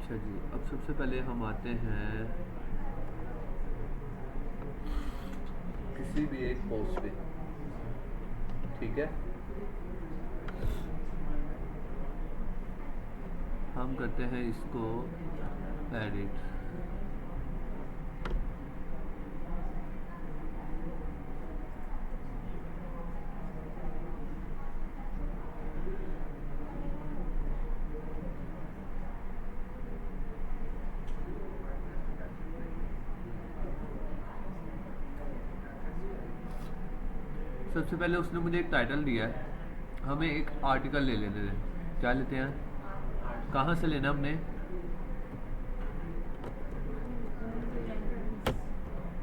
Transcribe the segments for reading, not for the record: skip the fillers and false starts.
अच्छा जी, अब सबसे पहले हम आते हैं किसी भी एक पोस्ट पे। ठीक है, हम करते हैं इसको एडिट। सबसे पहले उसने मुझे एक टाइटल दिया है, हमें एक आर्टिकल ले लेते हैं। क्या लेते हैं, कहाँ से लेना हमने?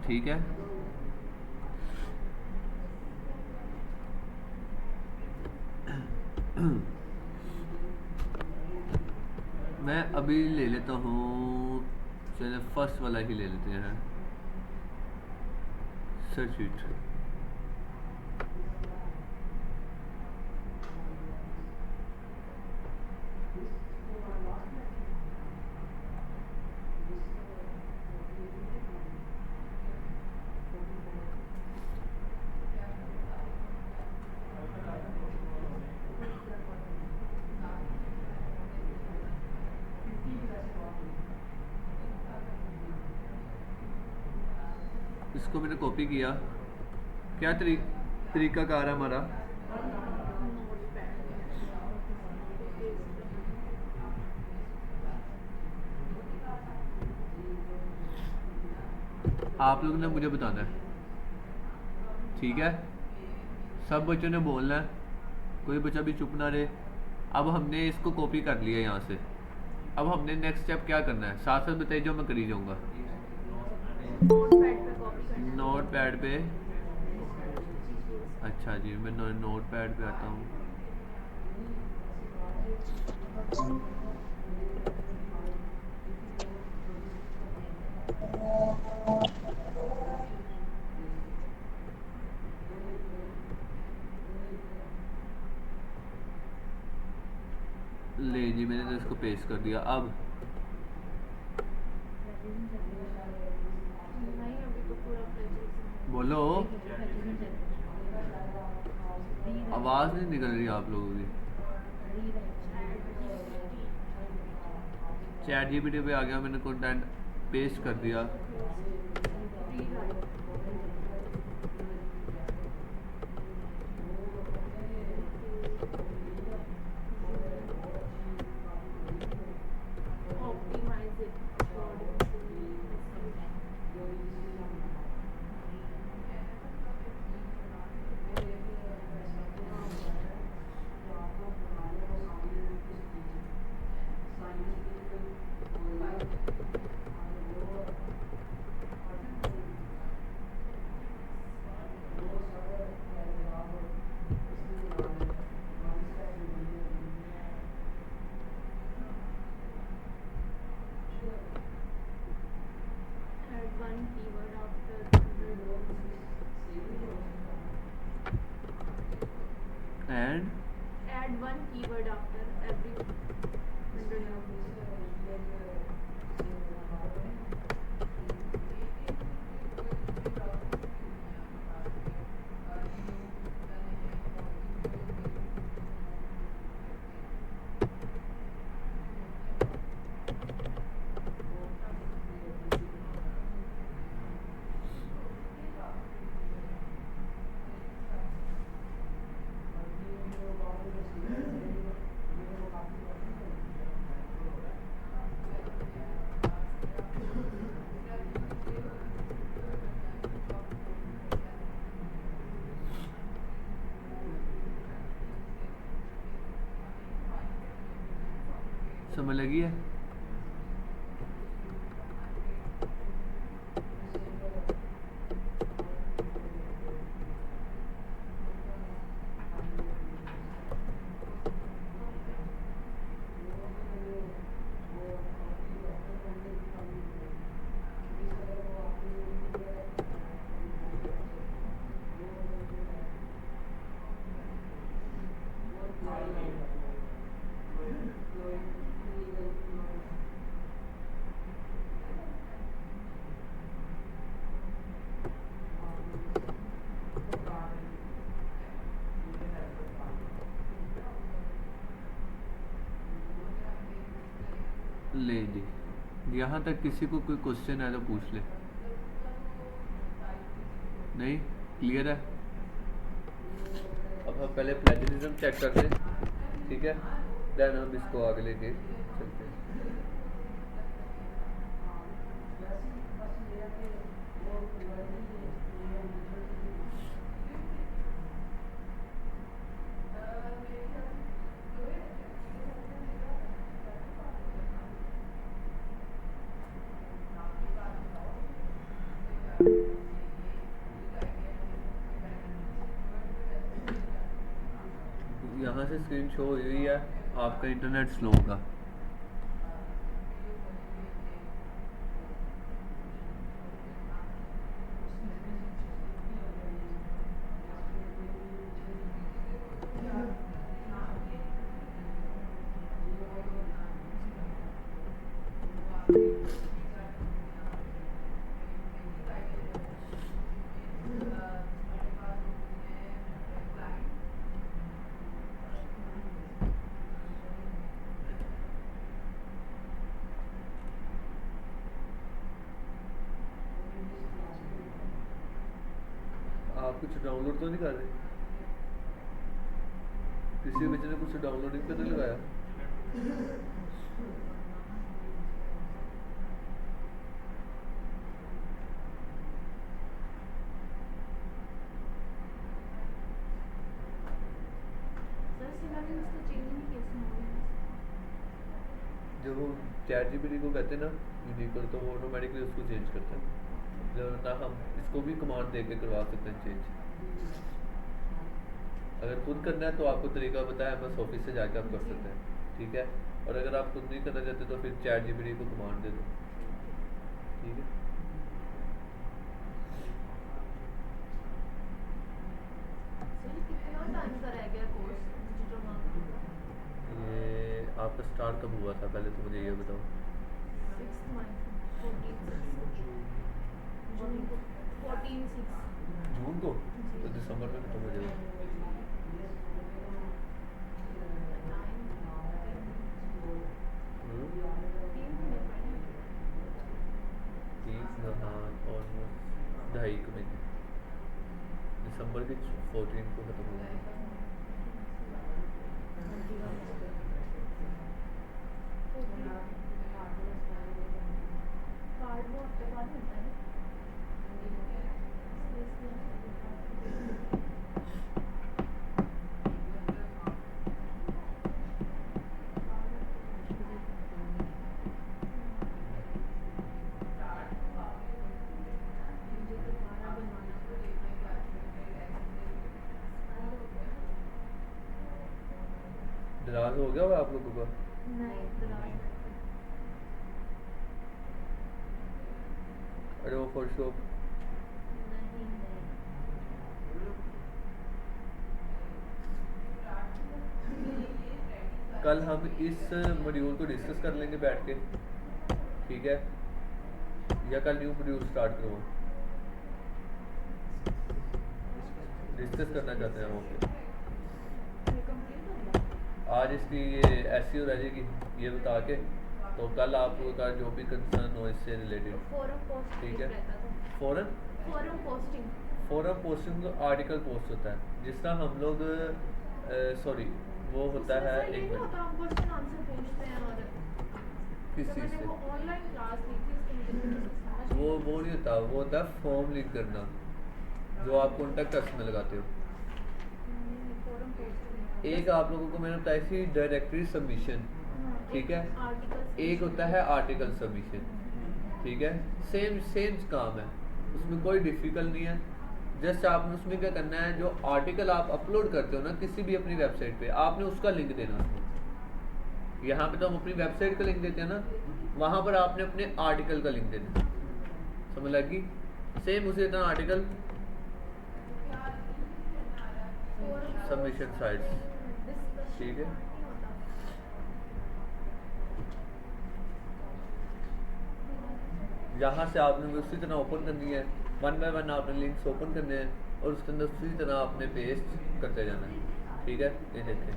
ठीक है, मैं अभी ले लेता हूँ, चलिए फर्स्ट वाला ही ले लेते हैं, सर्च इट। इसको मैंने कॉपी किया। क्या तरीका कार है हमारा? आप लोगों ने मुझे बताना है, ठीक है? सब बच्चों ने बोलना है, कोई बच्चा भी चुप ना रहे। अब हमने इसको कॉपी कर लिया यहाँ से। अब हमने नेक्स्ट स्टेप क्या करना है, साथ साथ बताइए जो मैं करी जाऊँगा। नोटपैड पे कॉपी करना है। नोट पैड पे, अच्छा जी, मैं नोट पैड पे आता हूँ। ले जी, मैंने तो इसको पेस्ट कर दिया। अब नहीं, अभी तो पूरा प्लेजरिज्म हो रहा बोलो, है। आवाज़ नहीं निकल रही आप लोगों की। Chat GPT. चैट जीपीटी पे आ गया, मैंने कंटेंट पेस्ट कर दिया। Rewrite. Optimize it according to SEO. Add one keyword after 100 words. And Add one keyword after every 100 words. समझ लगी है? ले जी, यहाँ तक किसी को कोई क्वेश्चन है तो पूछ ले। नहीं, क्लियर है। अब हम पहले प्लेजरिज्म चेक करते हैं, ठीक है, देन हम इसको आगे लेके चलते हैं। यहाँ से स्क्रीन शो हुई है, आपका इंटरनेट स्लो होगा। आप कुछ डाउनलोड तो नहीं कर रहे? किसी बच्चे ने कुछ डाउनलोडिंग पे तो लगाया? सर सिलेबस इसको चेंज नहीं किया इसमें। जब वो चैट जीपीटी को कहते हैं ना यूनिकोड, तो वो ऑटोमेटिकली उसको चेंज करता है। वरना हम इसको भी कमांड दे के करवा सकते हैं चेंज। अगर खुद करना है तो आपको तरीका बताया, बस ऑफिस से जाके आप कर सकते हैं, ठीक है। और अगर आप खुद नहीं करना चाहते तो फिर चैट जीपीटी को कमांड दे दो, ठीक है। सर कितना टाइम का रह गया कोर्स डिजिटल मार्केटिंग? ये आपका स्टार्ट कब हुआ था, पहले तो मुझे ये बताओ। 6th मंथ 14 जून को 14/6। जून को? तो दिसंबर में खत्म हो जाएगा। हाँ, ऑलमोस्ट 2.5 महीने। दिसंबर के 14 को खत्म हो जाएगा। कार्ड वो हफ्ते बाद मिलता है। दराज हो गया हुआ आप लोगों का? नहीं दराज अरे वो फोटोशॉप नहीं कल हम इस मॉड्यूल को डिस्कस कर लेंगे बैठ के, ठीक है, या कल न्यू मॉड्यूल स्टार्ट करो? डिस्कस करना चाहते हैं हम ओके। ये कंप्लीट हो गया। आज इसकी ये ऐसी हो रह जाएगी ये बता के, तो कल आपका जो भी कंसर्न हो इससे रिलेटेड, फोरम पोस्ट ठीक है। रहता था। फॉरन फोरम पोस्टिंग फॉरम पोस्टिंग तो आर्टिकल पोस्ट होता है, जिस तरह हम लोग सॉरी वो होता है एक एक होता हम क्वेश्चन आंसर पूछते हैं और किस जब चीज़ मैंने से, वो ऑनलाइन क्लास ली थी उसके मुझे समझ नहीं वो नहीं होता, वो होता है फॉर्म लिंक करना, जो आप कॉन्टेक्ट अस में लगाते हो। फोरम पोस्टिंग एक आप लोगों को मैंने बताई थी डायरेक्टरी सबमिशन, ठीक है, आर्टिकल एक होता है आर्टिकल सबमिशन, ठीक है। सेम सेम काम है, उसमें कोई डिफिकल्ट नहीं है। जस्ट आपने उसमें क्या करना है, जो आर्टिकल आप अपलोड करते हो ना किसी भी अपनी वेबसाइट पे, आपने उसका लिंक देना उसको। यहाँ पे तो हम अपनी वेबसाइट का लिंक देते हैं ना, वहाँ पर आपने अपने आर्टिकल का लिंक देना। समझ लगी? सेम उसी तरह आर्टिकल सबमिशन साइट्स, ठीक है। यहाँ से आपने उसी तरह ओपन करनी है, वन बाय वन आपने लिंक्स ओपन करने हैं और उसके अंदर उसी तरह आपने पेस्ट करते जाना है, ठीक है। ये देखें,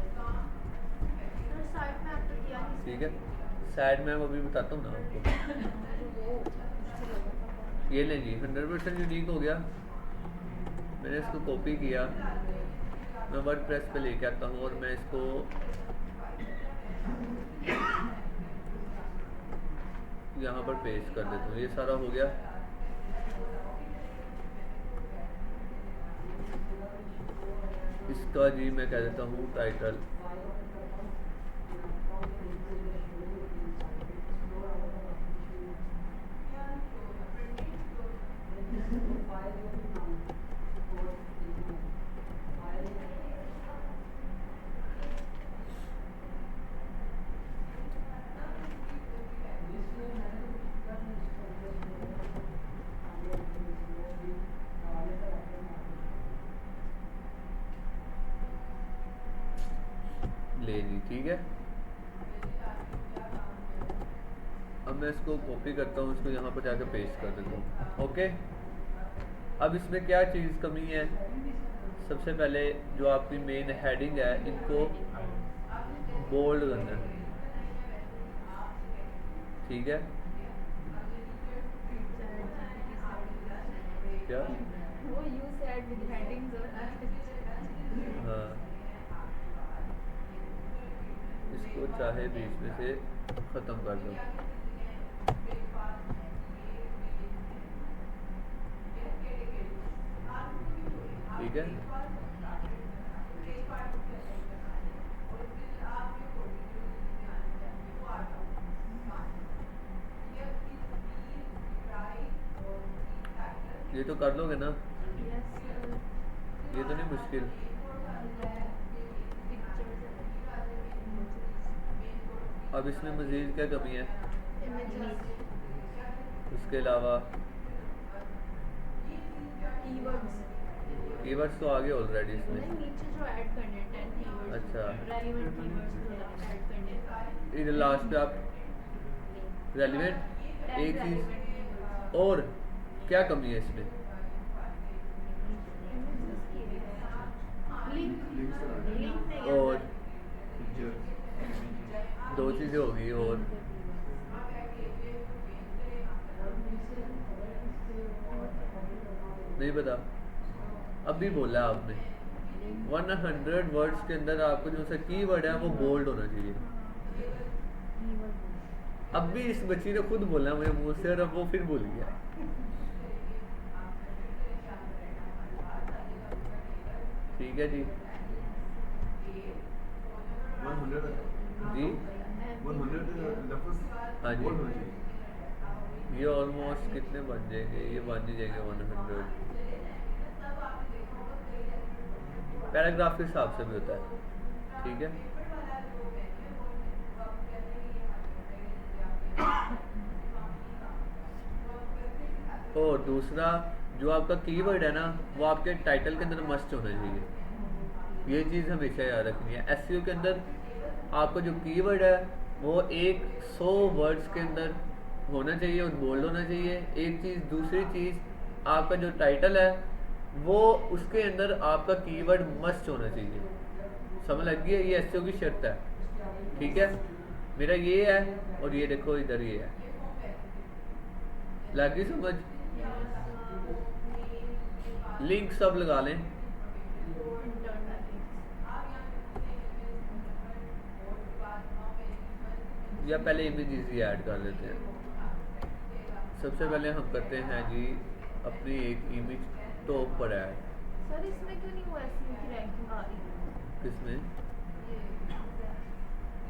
साइट में आपने किया ठीक है। सैड में अभी बताता हूँ ना आपको। वो उससे लगा था कौन ये लें जी 100% यूनिक हो गया। मैंने इसको कॉपी किया, मैं वर्ड प्रेस पे लेके आता हूँ और मैं इसको यहाँ पर पेस्ट कर देता हूँ। ये सारा हो गया। इसका जी मैं कह देता हूँ टाइटल। ले जी ठीक है। अब मैं इसको कॉपी करता हूँ, इसको यहाँ पर जाकर पेस्ट कर देता हूँ। ओके, अब इसमें क्या चीज़ कमी है? सबसे पहले जो आपकी मेन हेडिंग है इनको बोल्ड करना है, ठीक है। क्या? वो you said with headings और हाँ, इसको चाहे बीच में से ख़त्म कर दो। ठीक है। ये तो कर लोगे ना? yes sir. ये तो नहीं मुश्किल। अब इसमें मज़ीद क्या कमी है? Images, उसके अलावा keywords. कीवर्ड्स तो आगे ऑलरेडी नहीं, इसमें। नीचे जो ऐड करने हैं 10 keywords, अच्छा। relevant keywords जो ऐड करने हैं। इधर लास्ट पे आप रेलिवेंट 10 एक relevant चीज़ keywords. और क्या कमी है इसमें? Images की link नहीं और है। दो चीज़ें होगी और नहीं पता, अभी बोला आपने 100 वर्ड्स के अंदर आपको जो सा कीवर्ड है वो बोल्ड होना चाहिए। अब भी इस बच्ची ने खुद बोला मेरे मुंह से और अब वो फिर भूल गया। ठीक है जी। 100 जी 100 लफ्ज़ हाँ जी। बोल्ड होना चाहिए। ये ऑलमोस्ट कितने बन जाएंगे? ये बन ही जाएंगे 100। पैराग्राफ के हिसाब से भी होता है, ठीक है। और दूसरा जो आपका कीवर्ड है ना वो आपके टाइटल के अंदर मस्ट होना चाहिए। ये चीज़ हमेशा याद रखनी है। एसईओ के अंदर आपका जो कीवर्ड है वो 100 वर्ड्स के अंदर होना चाहिए और बोल्ड होना चाहिए। एक चीज़, दूसरी चीज़ आपका जो टाइटल है वो उसके अंदर आपका कीवर्ड मस्ट होना चाहिए। समझ लग गई है? ये एसईओ की शर्त है, ठीक है। मेरा ये है और ये देखो इधर ये है, लग गई समझ? लिंक सब लगा लें। या पहले इमेजेस ही ऐड कर लेते हैं। सबसे पहले हम करते हैं जी अपनी एक इमेज टॉप पर ऐड। सर इसमें क्यों नहीं वो एसईओ की रैंकिंग आ रही? किसमें?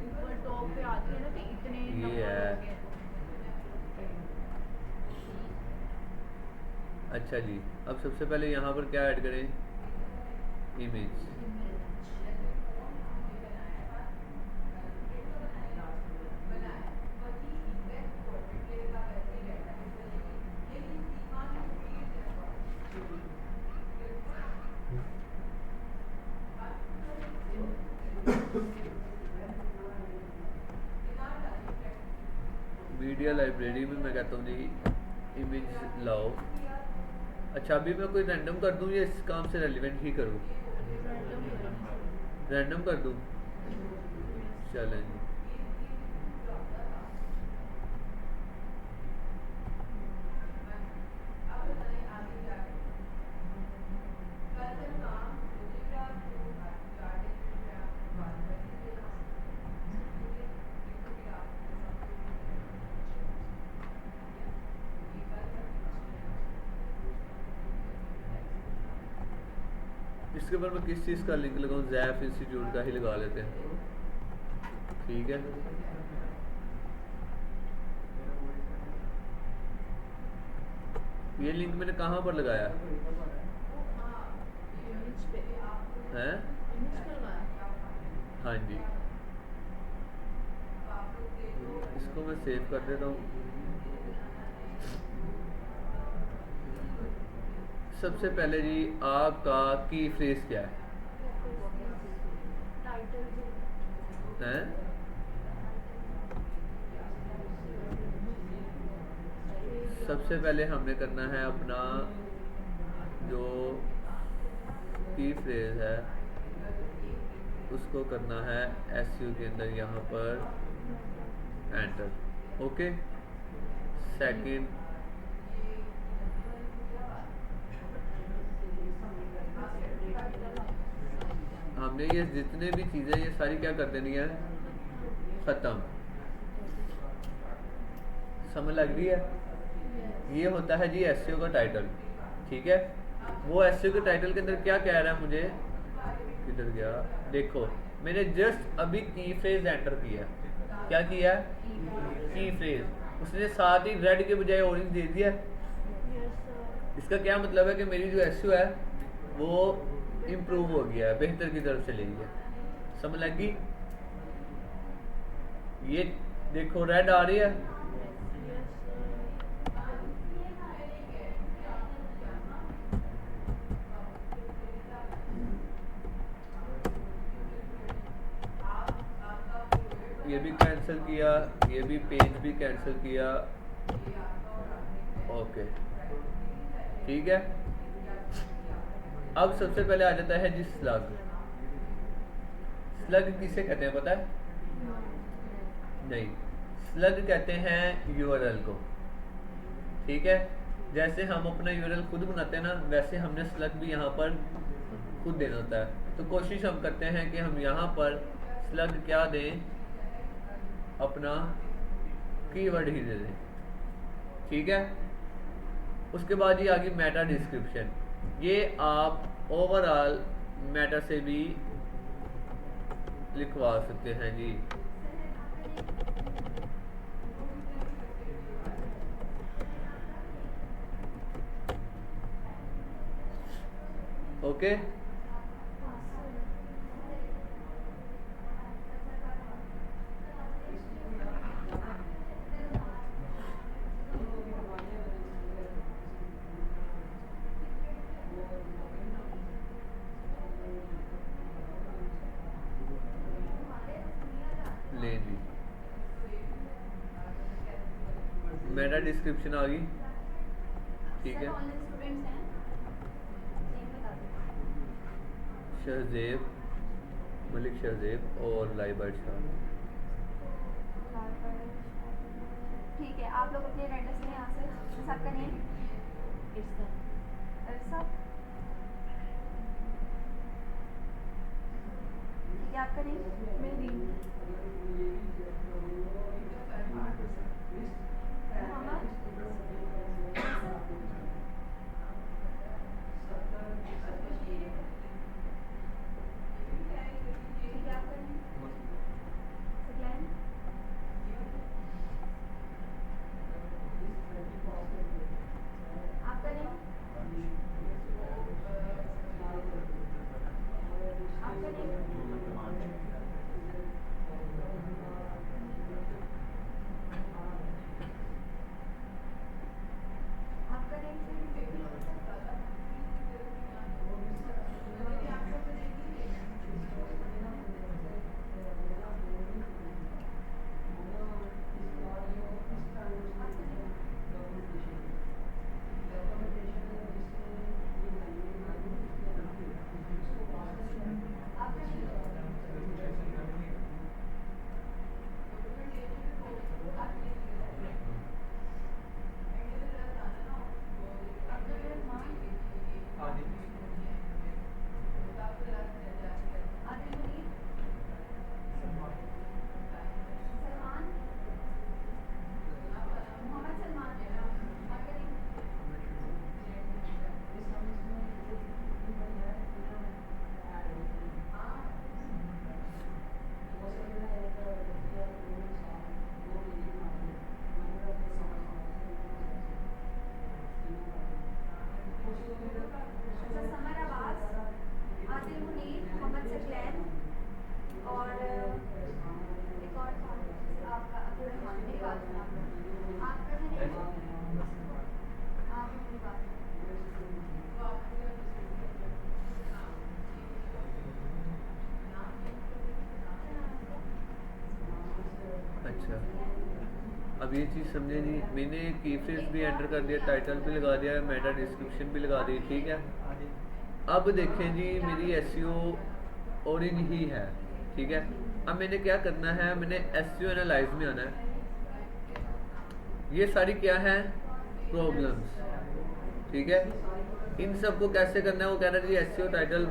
ऊपर टॉप पे आती है ना कि इतने ये नंबर है। हो गए। अच्छा जी, अब सबसे पहले यहाँ पर क्या ऐड करें? इमेज। मीडिया लाइब्रेरी में मैं कहता हूँ जी इमेज लाओ। अच्छा, अभी मैं कोई रैंडम कर दूँ या इस काम से रेलिवेंट ही करूँ? रैंडम कर दूँ, चलें जी। इसके ऊपर मैं किस चीज़ का लिंक लगाऊं? जैफ इंस्टीट्यूट का ही लगा लेते हैं, ठीक है। ये लिंक मैंने कहाँ पर लगाया इमेज पे है? लगाया। हाँ जी, इसको मैं सेव कर देता हूँ। सबसे पहले जी आपका की फ्रेज क्या है? सबसे पहले हमने करना है अपना जो की फ्रेज है उसको करना है एसयू के अंदर यहाँ पर एंटर, ओके। सेकंड हमने ये जितने भी चीज़ें ये सारी क्या कर देनी है, ख़त्म। समझ लग रही है? ये होता है जी एसईओ का टाइटल, ठीक है। वो एसईओ के टाइटल के अंदर क्या कह रहा है मुझे, किधर गया, देखो मैंने जस्ट अभी की फ्रेज एंटर किया। क्या किया? की फ्रेज। उसने साथ ही रेड के बजाय ऑरेंज दे दिया। इसका क्या मतलब है कि मेरी जो एसईओ है वो इम्प्रूव हो गया है, बेहतर की तरफ चली गई है। समझ लगी? ये देखो रेड आ रही है, ये भी कैंसिल किया, ये भी पेज भी कैंसिल किया, ओके ठीक है। अब सबसे पहले आ जाता है जी स्लग। स्लग किसे कहते हैं पता है? नहीं, स्लग कहते हैं यूआरएल को, ठीक है। जैसे हम अपना यूआरएल खुद बनाते हैं ना, वैसे हमने स्लग भी यहाँ पर खुद देना होता है। तो कोशिश हम करते हैं कि हम यहाँ पर स्लग क्या दें, अपना कीवर्ड ही दे दें, ठीक है। उसके बाद ये आ गई मेटा डिस्क्रिप्शन। ये आप ओवरऑल मेटा से भी लिखवा सकते हैं जी। ओके, ले जी मेटा डिस्क्रिप्शन आ गई, ठीक है। शहजेब, मलिक शहजेब और लाइबर शाह, ठीक है। आप लोग अपने एड्रेस में यहाँ से सबका नेम इरसा, ठीक है। आपका नेम मेरी मोहम्मद, ठीक है। आपका नेम सगलैन, आपका नेम, आपका नेम, अच्छा, अब ये चीज़ समझे जी, मैंने की फ्रेज भी एंटर कर दिया, टाइटल भी लगा दिया, मेटा डिस्क्रिप्शन भी लगा दी, ठीक है। अब देखें जी, मेरी एसईओ ओरिजिन ही है, ठीक है। अब मैंने क्या करना है, मैंने एसईओ एनालाइज में आना है। ये सारी क्या है प्रॉब्लम्स, ठीक है। इन सब को कैसे करना है, वो कह रहा है जी SEO title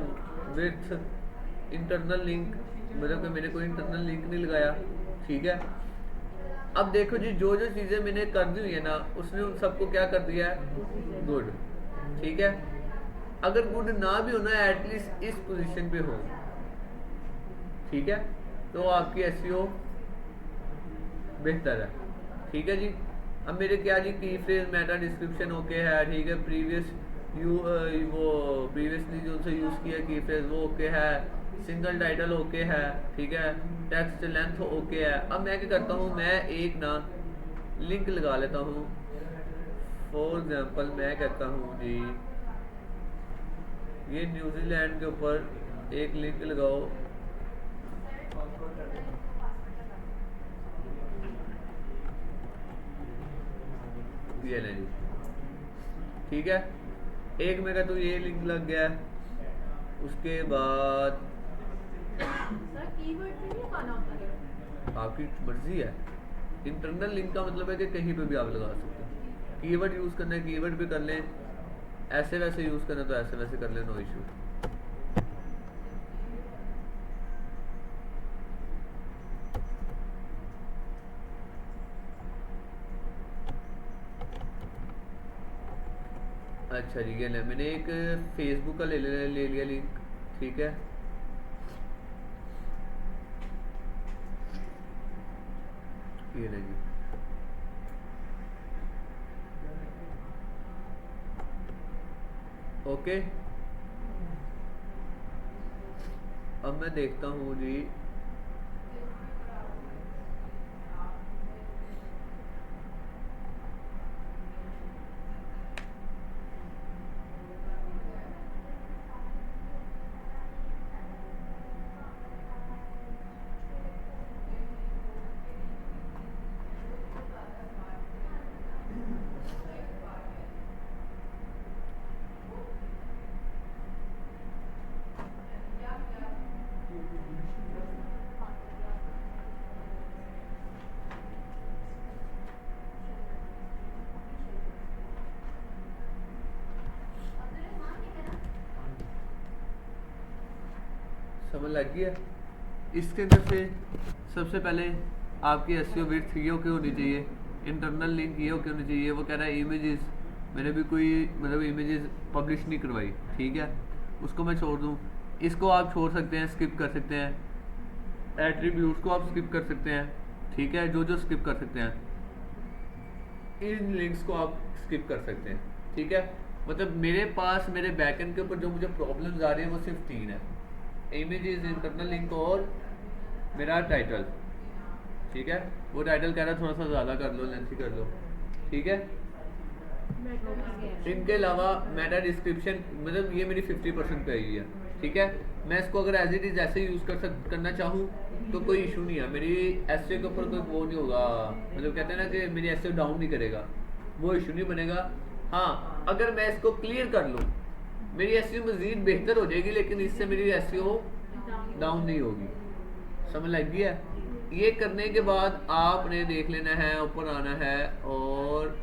with internal link, मतलब कि मैंने कोई इंटरनल लिंक नहीं लगाया, ठीक है। अब देखो जी, जो जो चीज़ें मैंने कर दी हुई है ना, उसने उन सबको क्या कर दिया है गुड, ठीक है। अगर गुड ना भी होना है, एटलीस्ट इस पोजीशन पे हो, ठीक है, तो आपकी एसईओ बेहतर है, ठीक है जी। अब मेरे क्या जी, की फ्रेज मेटा डिस्क्रिप्शन ओके है, ठीक है। प्रीवियस वो प्रीवियसली जो उनसे यूज़ किया की फ्रेज वो ओके है, सिंगल टाइटल ओके है, ठीक है। टेक्स्ट लेंथ ओके है। अब मैं क्या करता हूँ, मैं एक ना लिंक लगा लेता हूँ। फॉर एग्जांपल मैं कहता हूँ जी, ये न्यूजीलैंड के ऊपर एक लिंक लगाओ, ये ले जी, ठीक है। एक में का तो ये लिंक लग गया, उसके बाद सर कीवर्ड भी नहीं लगाना होता है। आपकी मर्जी है। इंटरनल लिंक का मतलब है कि कहीं पे भी आप लगा सकते हैं। कीवर्ड यूज़ करना है कीवर्ड भी कर लें, ऐसे वैसे यूज़ करना तो ऐसे वैसे कर लें, नो इशू। अच्छा जी, ये ले मैंने एक फेसबुक का ले लिया लिंक, ठीक है। ये ले जी, ओके। अब मैं देखता हूँ जी, समझ लग गया। इसके अंदर से सबसे पहले आपकी एसईओ विड्थ ये क्यों होनी चाहिए, इंटरनल लिंक ये क्यों होनी चाहिए। वो कह रहा है इमेजेस, मैंने भी कोई मतलब इमेजेस पब्लिश नहीं करवाई, ठीक है, उसको मैं छोड़ दूँ। इसको आप छोड़ सकते हैं, स्किप कर सकते हैं। एट्रीब्यूट्स को आप स्किप कर सकते हैं, ठीक है, जो जो स्किप कर सकते हैं। इन लिंक्स को आप स्किप कर सकते हैं, ठीक है। मतलब मेरे पास मेरे बैकएंड के ऊपर जो मुझे प्रॉब्लम्स आ रही है वो सिर्फ 3 है, इमेजेस, इंटरनल लिंक और मेरा टाइटल, ठीक है। वो टाइटल कह रहा है थोड़ा सा ज़्यादा कर लो, लेंथी कर लो, ठीक है। इनके अलावा मेटा डिस्क्रिप्शन, मतलब ये मेरी 50% पे आई है, ठीक है। मैं इसको अगर एज इट इज़ ऐसे यूज़ करना चाहूँ तो कोई इशू नहीं है, मेरी एसईओ के ऊपर कोई वो नहीं होगा, मतलब कहते हैं ना कि मेरी एसईओ डाउन नहीं करेगा, वो इशू नहीं बनेगा। हाँ, अगर मैं इसको क्लियर कर लूँ, मेरी एसईओ मज़ीद बेहतर हो जाएगी, लेकिन इससे मेरी एसईओ डाउन नहीं होगी। समझ लग गया। ये करने के बाद आपने देख लेना है, ऊपर आना है और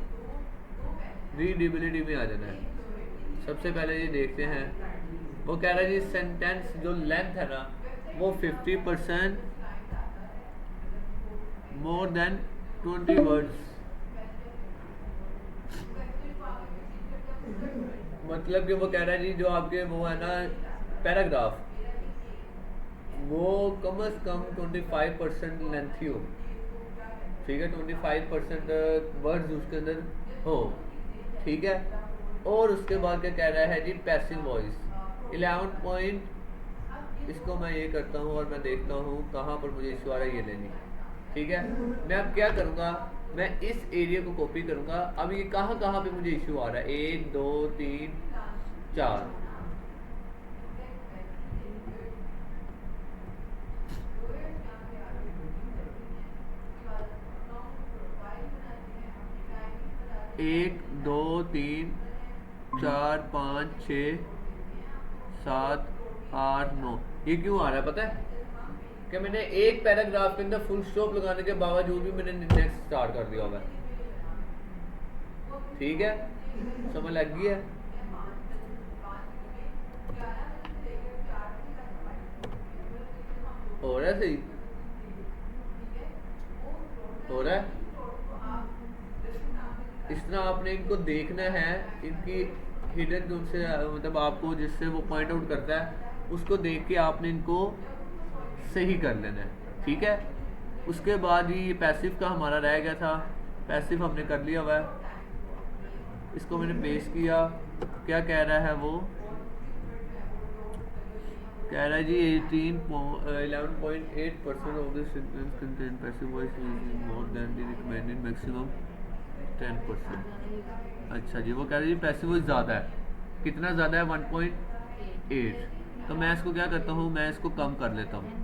रीडेबिलिटी में आ जाना है। सबसे पहले ये देखते हैं, वो कह रहा है जी सेंटेंस जो लेंथ है ना वो 50% मोर देन 20 वर्ड्स, मतलब कि वो कह रहा है जी जो आपके वो है ना पैराग्राफ, वो कम से कम 25% लेंथ ही हो, ठीक है, 25% वर्ड्स उसके अंदर हो, ठीक है। और उसके बाद क्या कह रहा है जी पैसिव वॉइस 11 पॉइंट, इसको मैं ये करता हूँ और मैं देखता हूँ कहाँ पर मुझे इशू आ रहा है, ये लेनी, ठीक है। मैं अब क्या करूँगा, मैं इस एरिया को कॉपी करूँगा। अब ये कहाँ कहाँ पे मुझे इशू आ रहा है, 1 2 3 4, 1 2 3 4 5 6 7 8 9। ये क्यों आ रहा है पता है कि मैंने एक पैराग्राफ के अंदर फुल स्टॉप लगाने के बावजूद भी मैंने नेक्स्ट स्टार्ट कर दिया होगा। ठीक है, समझ लग गई है। हो रहा है सही, हो रहा है। इस तरह आपने इनको देखना है, इनकी हिडन जोन से मतलब आपको जिससे वो पॉइंट आउट करता है उसको देख के आपने इनको सही कर लेना है। ठीक है, उसके बाद ही पैसिव का हमारा रह गया था। पैसिव हमने कर लिया हुआ है, इसको मैंने पेश किया। क्या कह रहा है वो, कह रहा है जी 11.8% of the sentence contain passive voice more than the recommended maximum 10%। अच्छा जी, वो कह रहे हैं जी पैसिव वॉइस ज़्यादा है। कितना ज़्यादा है? 1.8। तो मैं इसको क्या करता हूँ, मैं इसको कम कर लेता हूँ।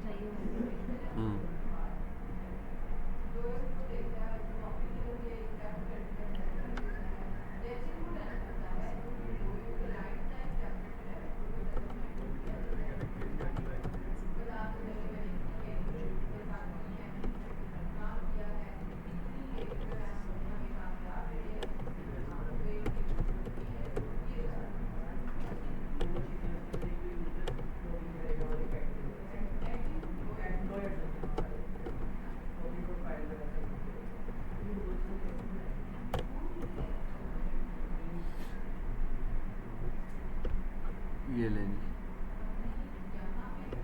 ये लेंगे,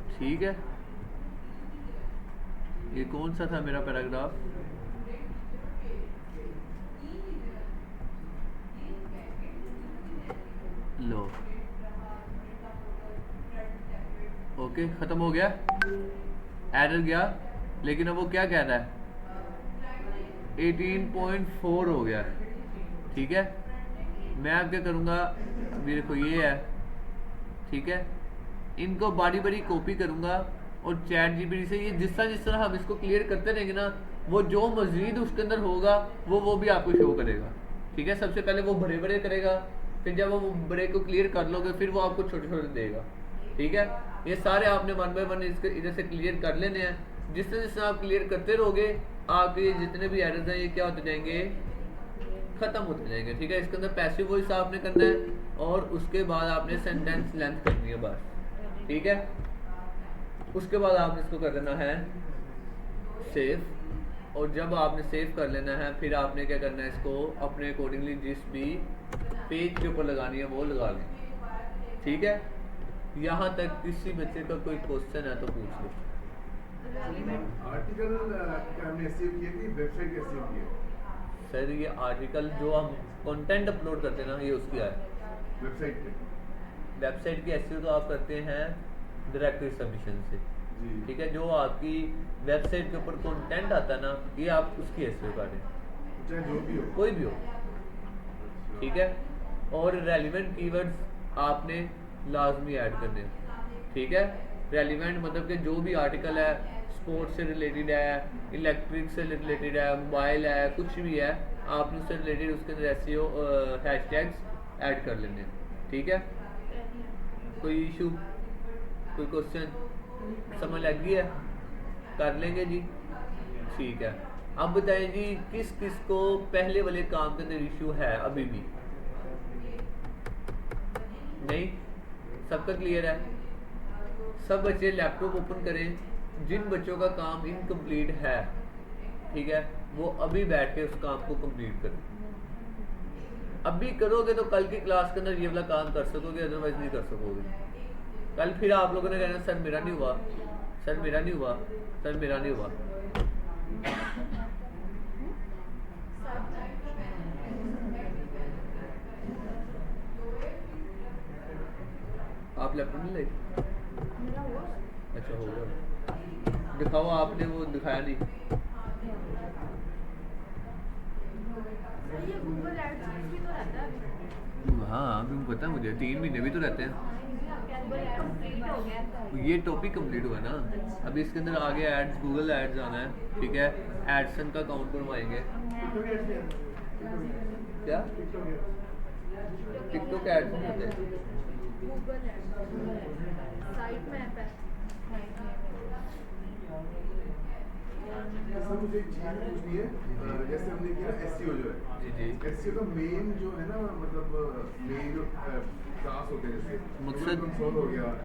ठीक है। ये कौन सा था मेरा पैराग्राफ? लो, ओके, खत्म हो गया, एरर गया। लेकिन अब वो क्या कह रहा है? 18.4 हो गया। ठीक है, मैं अब क्या करूँगा, मेरे को ये है, ठीक है, इनको बारी बारी कॉपी करूँगा और चैट जीपीटी से ये जिस तरह हम इसको क्लियर करते रहेंगे ना, वो जो मजीद उसके अंदर होगा वो भी आपको शो करेगा। ठीक है, सबसे पहले वो बड़े बड़े करेगा, फिर जब वो बड़े को क्लियर कर लोगे फिर वो आपको छोटे छोटे देगा। ठीक है, ये सारे आपने 1 बाय 1 इसके इधर से क्लियर कर लेने हैं। जिस तरह आप क्लियर करते रहोगे आपके जितने भी एरर्स हैं ये क्या होते जाएंगे, खत्म होते जाएंगे। ठीक है, इसके अंदर पैसिव वॉइस आपने करना है और उसके बाद आपने सेंटेंस लेंथ करनी है बस। ठीक है, उसके बाद आपने इसको कर लेना है सेव, और जब आपने सेव कर लेना है फिर आपने क्या करना है, इसको अपने अकॉर्डिंगली जिस भी पेज के ऊपर लगानी है वो लगा लें। ठीक है, यहाँ तक किसी बच्चे का कोई क्वेश्चन है तो पूछ लो। आर्टिकल हमने सेव किया कि वेबसाइट का सेव किया? सर ये आर्टिकल जो हम कंटेंट अपलोड करते हैं ना, ये उसकी है वेबसाइट पे। वेबसाइट की एसईओ तो आप करते हैं डायरेक्टरी सबमिशन से। जी। ठीक है, जो आपकी वेबसाइट के ऊपर कंटेंट आता है ना, ये आप उसकी एसईओ करें, चाहे जो भी हो, कोई भी हो। ठीक है, और रेलिवेंट कीवर्ड्स आपने लाजमी ऐड करने हैं। ठीक है, रेलिवेंट मतलब कि जो भी आर्टिकल है, स्पोर्ट्स से रिलेटेड है, इलेक्ट्रिक से रिलेटेड है, मोबाइल है, कुछ भी है, आपने उससे रिलेटेड उसके अंदर एसईओ हैशटैग्स ऐड कर लेने हैं। ठीक है, कोई इशू, कोई क्वेश्चन समझ लग गई है? कर लेंगे जी। ठीक है, अब बताएं जी किस किस को पहले वाले काम के अंदर इशू है अभी भी? नहीं, सबका क्लियर है? सब बच्चे लैपटॉप ओपन करें, जिन बच्चों का काम इनकम्प्लीट है, ठीक है, वो अभी बैठ के उस काम को कंप्लीट करें। अभी करोगे तो कल की क्लास के अंदर ये वाला काम कर सकोगे, अदरवाइज नहीं कर सकोगे। कल फिर आप लोगों ने कहना सर मेरा नहीं हुआ, सर मेरा नहीं हुआ, सर मेरा नहीं हुआ। आप लैपटॉप नहीं लाए? अच्छा, हो गया, दिखाओ। आपने वो दिखाया नहीं। ये गूगल एडसेंस भी तो रहता है। हाँ, अभी पता है मुझे, 3 महीने भी तो रहते हैं। कंप्लीट हो गया। ये टॉपिक कंप्लीट हुआ ना, अभी इसके अंदर आगे एड्स, गूगल एड्स आना है। ठीक है, एडसन का अकाउंट बनवाएंगे। क्या टिकटॉक ऐड नहीं होते गूगल है, साइट मैप है। सर मुझे एक चीज पूछनी है, जैसे हमने किया एसईओ जो है, जी जी एसईओ का मेन जो है ना, मतलब मेन जो क्लास होते हैं जैसे मकसद- कंट्रोल हो गया,